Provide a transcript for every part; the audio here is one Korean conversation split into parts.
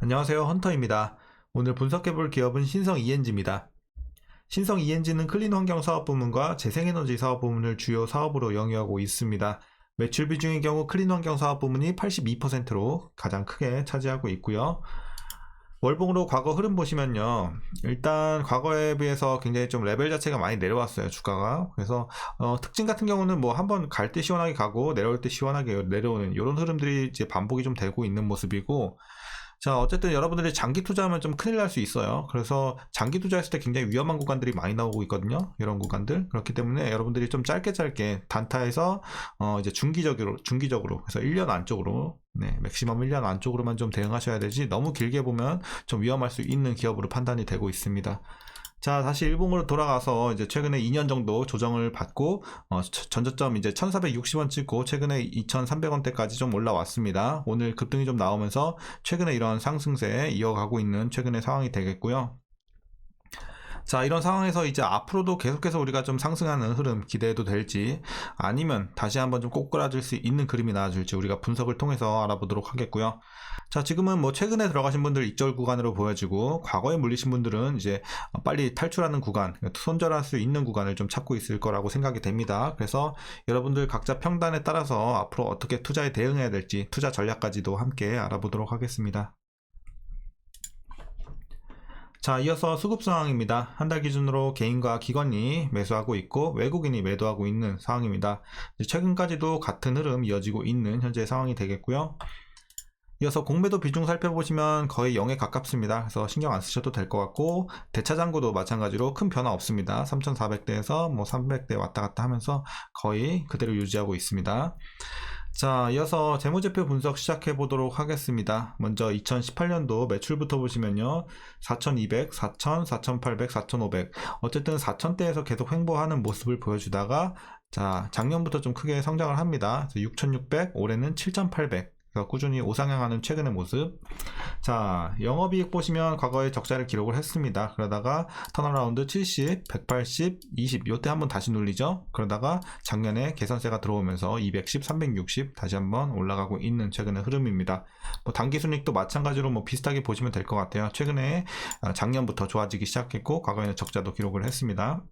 안녕하세요, 헌터입니다. 오늘 분석해볼 기업은 신성 ENG입니다. 신성 ENG는 클린 환경 사업 부문과 재생에너지 사업 부문을 주요 사업으로 영위하고 있습니다. 매출 비중의 경우 클린 환경 사업 부문이 82%로 가장 크게 차지하고 있고요. 월봉으로 과거 흐름 보시면요, 일단 과거에 비해서 굉장히 좀 레벨 자체가 많이 내려왔어요, 주가가. 그래서 특징 같은 경우는 뭐 한번 갈 때 시원하게 가고 내려올 때 시원하게 내려오는 이런 흐름들이 이제 반복이 좀 되고 있는 모습이고, 자, 어쨌든 여러분들이 장기 투자하면 좀 큰일 날 수 있어요. 그래서 장기 투자했을 때 굉장히 위험한 구간들이 많이 나오고 있거든요. 이런 구간들. 그렇기 때문에 여러분들이 좀 짧게 단타에서 이제 중기적으로 그래서 1년 안쪽으로, 맥시멈 1년 안쪽으로만 좀 대응하셔야 되지, 너무 길게 보면 좀 위험할 수 있는 기업으로 판단이 되고 있습니다. 자, 다시 일봉으로 돌아가서 이제 최근에 2년 정도 조정을 받고 전저점 이제 1460원 찍고 최근에 2300원대까지 좀 올라왔습니다. 오늘 급등이 좀 나오면서 최근에 이런 상승세 이어가고 있는 최근의 상황이 되겠고요. 자, 이런 상황에서 이제 앞으로도 계속해서 우리가 좀 상승하는 흐름 기대해도 될지, 아니면 다시 한번 좀 꼬꾸라질 수 있는 그림이 나와줄지 우리가 분석을 통해서 알아보도록 하겠고요. 자, 지금은 뭐 최근에 들어가신 분들 익절 구간으로 보여지고, 과거에 물리신 분들은 이제 빨리 탈출하는 구간, 손절할 수 있는 구간을 좀 찾고 있을 거라고 생각이 됩니다. 그래서 여러분들 각자 평단에 따라서 앞으로 어떻게 투자에 대응해야 될지, 투자 전략까지도 함께 알아보도록 하겠습니다. 자, 이어서 수급 상황입니다. 한 달 기준으로 개인과 기관이 매수하고 있고 외국인이 매도하고 있는 상황입니다. 최근까지도 같은 흐름 이어지고 있는 현재 상황이 되겠고요. 이어서 공매도 비중 살펴보시면 거의 0에 가깝습니다. 그래서 신경 안 쓰셔도 될 것 같고, 대차장고도 마찬가지로 큰 변화 없습니다. 3400대에서 뭐 300대 왔다 갔다 하면서 거의 그대로 유지하고 있습니다. 자, 이어서 재무제표 분석 시작해 보도록 하겠습니다. 먼저 2018년도 매출부터 보시면요, 4200, 4000, 4800, 4500, 어쨌든 4000대에서 계속 횡보하는 모습을 보여주다가, 자, 작년부터 좀 크게 성장을 합니다. 6600, 올해는 7800, 꾸준히 우상향하는 최근의 모습. 자, 영업이익 보시면 과거에 적자를 기록을 했습니다. 그러다가 턴어라운드 70, 180, 20 요때 한번 다시 눌리죠. 그러다가 작년에 개선세가 들어오면서 210, 360 다시 한번 올라가고 있는 최근의 흐름입니다. 뭐 단기순이익도 마찬가지로 뭐 비슷하게 보시면 될 것 같아요. 최근에 작년부터 좋아지기 시작했고 과거에는 적자도 기록을 했습니다.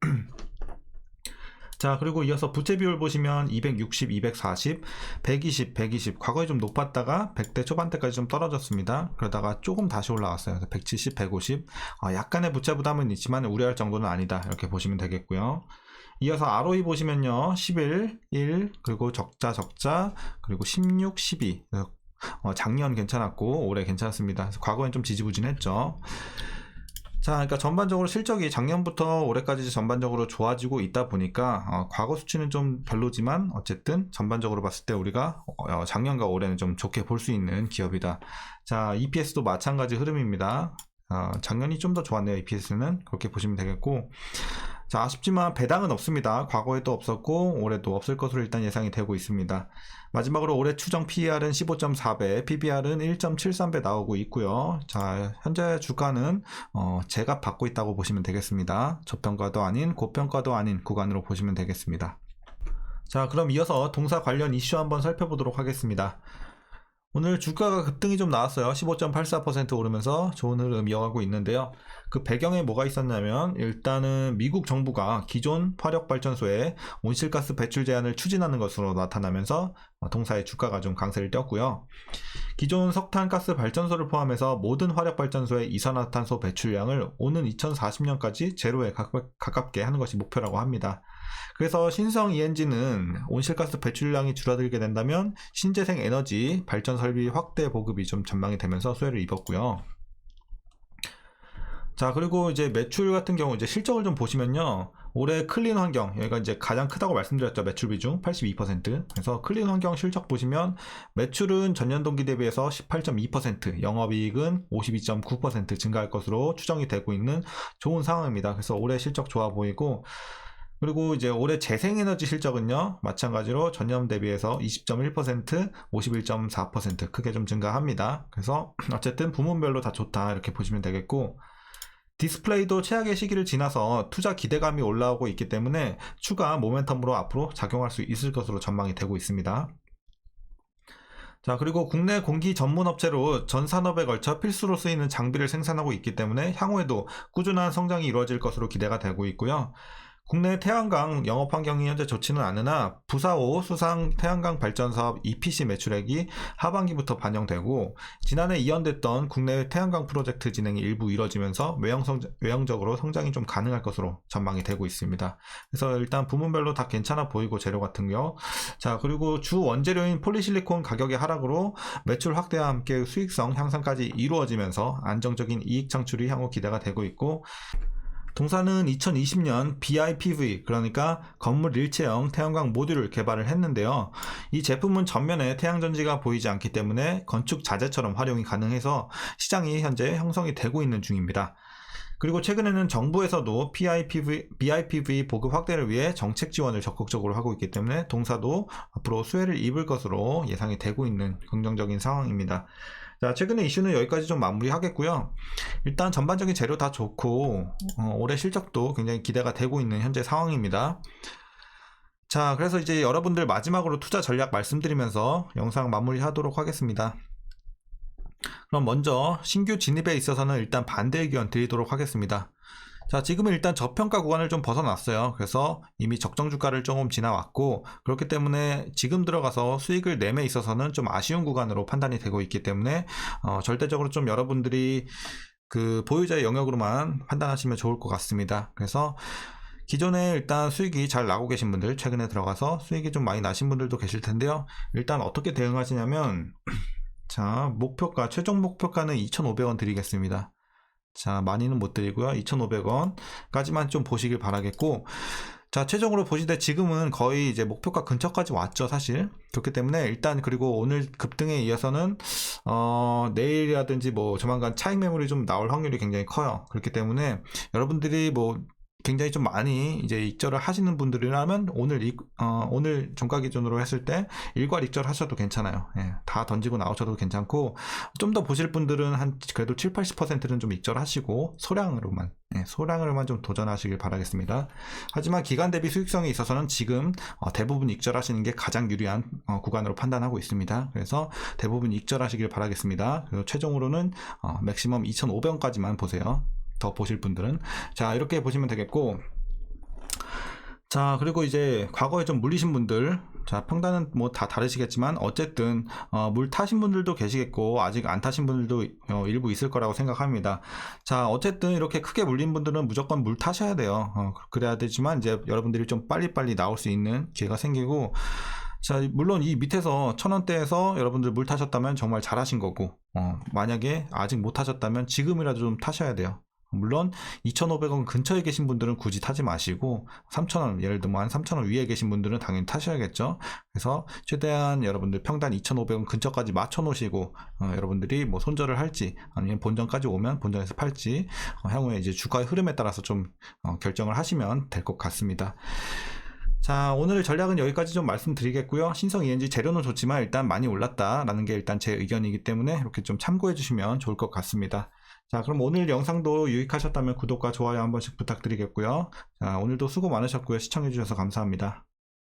자, 그리고 이어서 부채 비율 보시면 260, 240, 120, 120 과거에 좀 높았다가 100대 초반대까지 좀 떨어졌습니다. 그러다가 조금 다시 올라왔어요. 170, 150 약간의 부채 부담은 있지만 우려할 정도는 아니다, 이렇게 보시면 되겠고요. 이어서 ROE 보시면요, 11, 1, 그리고 적자, 그리고 16, 12 작년 괜찮았고 올해 괜찮습니다. 과거엔 좀 지지부진했죠. 자, 그러니까 전반적으로 실적이 작년부터 올해까지 전반적으로 좋아지고 있다 보니까 과거 수치는 좀 별로지만 어쨌든 전반적으로 봤을 때 우리가 작년과 올해는 좀 좋게 볼 수 있는 기업이다. 자, EPS도 마찬가지 흐름입니다. 작년이 좀 더 좋았네요. EPS는 그렇게 보시면 되겠고, 자, 아쉽지만 배당은 없습니다. 과거에도 없었고 올해도 없을 것으로 일단 예상이 되고 있습니다. 마지막으로 올해 추정 PER은 15.4배, PBR은 1.73배 나오고 있고요. 자, 현재 주가는 제값 받고 있다고 보시면 되겠습니다. 저평가도 아닌 고평가도 아닌 구간으로 보시면 되겠습니다. 자, 그럼 이어서 동사 관련 이슈 한번 살펴보도록 하겠습니다. 오늘 주가가 급등이 좀 나왔어요. 15.84% 오르면서 좋은 흐름 이어가고 있는데요. 그 배경에 뭐가 있었냐면, 일단은 미국 정부가 기존 화력발전소에 온실가스 배출 제한을 추진하는 것으로 나타나면서 동사의 주가가 좀 강세를 띄었고요. 기존 석탄가스 발전소를 포함해서 모든 화력발전소의 이산화탄소 배출량을 오는 2040년까지 제로에 가깝게 하는 것이 목표라고 합니다. 그래서 신성 ENG는 온실가스 배출량이 줄어들게 된다면 신재생 에너지 발전 설비 확대 보급이 좀 전망이 되면서 수혜를 입었고요. 자, 그리고 이제 매출 같은 경우 이제 실적을 좀 보시면요, 올해 클린 환경, 여기가 이제 가장 크다고 말씀드렸죠. 매출 비중 82%. 그래서 클린 환경 실적 보시면 매출은 전년 동기 대비해서 18.2%, 영업이익은 52.9% 증가할 것으로 추정이 되고 있는 좋은 상황입니다. 그래서 올해 실적 좋아 보이고, 그리고 이제 올해 재생에너지 실적은요, 마찬가지로 전년 대비해서 20.1%, 51.4% 크게 좀 증가합니다. 그래서 어쨌든 부문별로 다 좋다, 이렇게 보시면 되겠고, 디스플레이도 최악의 시기를 지나서 투자 기대감이 올라오고 있기 때문에 추가 모멘텀으로 앞으로 작용할 수 있을 것으로 전망이 되고 있습니다. 자, 그리고 국내 공기 전문 업체로 전 산업에 걸쳐 필수로 쓰이는 장비를 생산하고 있기 때문에 향후에도 꾸준한 성장이 이루어질 것으로 기대가 되고 있고요. 국내 태양광 영업 환경이 현재 좋지는 않으나 부사호 수상 태양광 발전 사업 EPC 매출액이 하반기부터 반영되고 지난해 이연됐던 국내 태양광 프로젝트 진행이 일부 이뤄지면서 외형적으로 성장이 좀 가능할 것으로 전망이 되고 있습니다. 그래서 일단 부문별로 다 괜찮아 보이고 재료 같은 거. 자, 그리고 주 원재료인 폴리실리콘 가격의 하락으로 매출 확대와 함께 수익성 향상까지 이루어지면서 안정적인 이익 창출이 향후 기대가 되고 있고, 동사는 2020년 BIPV, 그러니까 건물 일체형 태양광 모듈을 개발을 했는데요. 이 제품은 전면에 태양전지가 보이지 않기 때문에 건축 자재처럼 활용이 가능해서 시장이 현재 형성이 되고 있는 중입니다. 그리고 최근에는 정부에서도 BIPV 보급 확대를 위해 정책 지원을 적극적으로 하고 있기 때문에 동사도 앞으로 수혜를 입을 것으로 예상이 되고 있는 긍정적인 상황입니다. 자, 최근의 이슈는 여기까지 좀 마무리하겠고요. 일단 전반적인 재료 다 좋고 올해 실적도 굉장히 기대가 되고 있는 현재 상황입니다. 자, 그래서 이제 여러분들 마지막으로 투자 전략 말씀드리면서 영상 마무리하도록 하겠습니다. 그럼 먼저 신규 진입에 있어서는 일단 반대 의견 드리도록 하겠습니다. 자, 지금은 일단 저평가 구간을 좀 벗어났어요. 그래서 이미 적정 주가를 조금 지나왔고, 그렇기 때문에 지금 들어가서 수익을 내매 있어서는 좀 아쉬운 구간으로 판단이 되고 있기 때문에 절대적으로 좀 여러분들이 그 보유자의 영역으로만 판단하시면 좋을 것 같습니다. 그래서 기존에 일단 수익이 잘 나고 계신 분들, 최근에 들어가서 수익이 좀 많이 나신 분들도 계실 텐데요. 일단 어떻게 대응하시냐면 자, 목표가, 최종 목표가는 2,500원 드리겠습니다. 자, 많이는 못 드리고요. 2,500원까지만 좀 보시길 바라겠고, 자, 최종으로 보시되 지금은 거의 이제 목표가 근처까지 왔죠, 사실. 그렇기 때문에 일단, 그리고 오늘 급등에 이어서는 내일이라든지 뭐 조만간 차익 매물이 좀 나올 확률이 굉장히 커요. 그렇기 때문에 여러분들이 뭐 굉장히 좀 많이 이제 익절을 하시는 분들이라면 오늘 종가 기준으로 했을 때 일괄 익절 하셔도 괜찮아요. 예, 다 던지고 나오셔도 괜찮고, 좀 더 보실 분들은 한 그래도 7-80%는 좀 익절하시고 소량으로만 좀 도전하시길 바라겠습니다. 하지만 기간 대비 수익성에 있어서는 지금 대부분 익절하시는 게 가장 유리한 구간으로 판단하고 있습니다. 그래서 대부분 익절하시길 바라겠습니다. 그리고 최종으로는 맥시멈 2,500원까지만 보세요. 더 보실 분들은. 자, 이렇게 보시면 되겠고, 자, 그리고 이제 과거에 좀 물리신 분들, 자, 평단은 뭐 다 다르시겠지만 어쨌든 물 타신 분들도 계시겠고 아직 안 타신 분들도 일부 있을 거라고 생각합니다. 자, 어쨌든 이렇게 크게 물린 분들은 무조건 물 타셔야 돼요. 그래야 되지만 이제 여러분들이 좀 빨리빨리 나올 수 있는 기회가 생기고, 자, 물론 이 밑에서 1,000원대에서 여러분들 물 타셨다면 정말 잘하신 거고, 만약에 아직 못 타셨다면 지금이라도 좀 타셔야 돼요. 물론 2,500원 근처에 계신 분들은 굳이 타지 마시고 3,000원, 예를 들면 한 3,000원 위에 계신 분들은 당연히 타셔야겠죠. 그래서 최대한 여러분들 평단 2,500원 근처까지 맞춰 놓으시고 여러분들이 뭐 손절을 할지 아니면 본전까지 오면 본전에서 팔지 향후에 이제 주가의 흐름에 따라서 좀 결정을 하시면 될 것 같습니다. 자, 오늘 전략은 여기까지 좀 말씀드리겠고요. 신성 ENG 재료는 좋지만 일단 많이 올랐다라는 게 일단 제 의견이기 때문에 이렇게 좀 참고해 주시면 좋을 것 같습니다. 자, 그럼 오늘 영상도 유익하셨다면 구독과 좋아요 한 번씩 부탁드리겠고요. 자, 오늘도 수고 많으셨고요. 시청해 주셔서 감사합니다.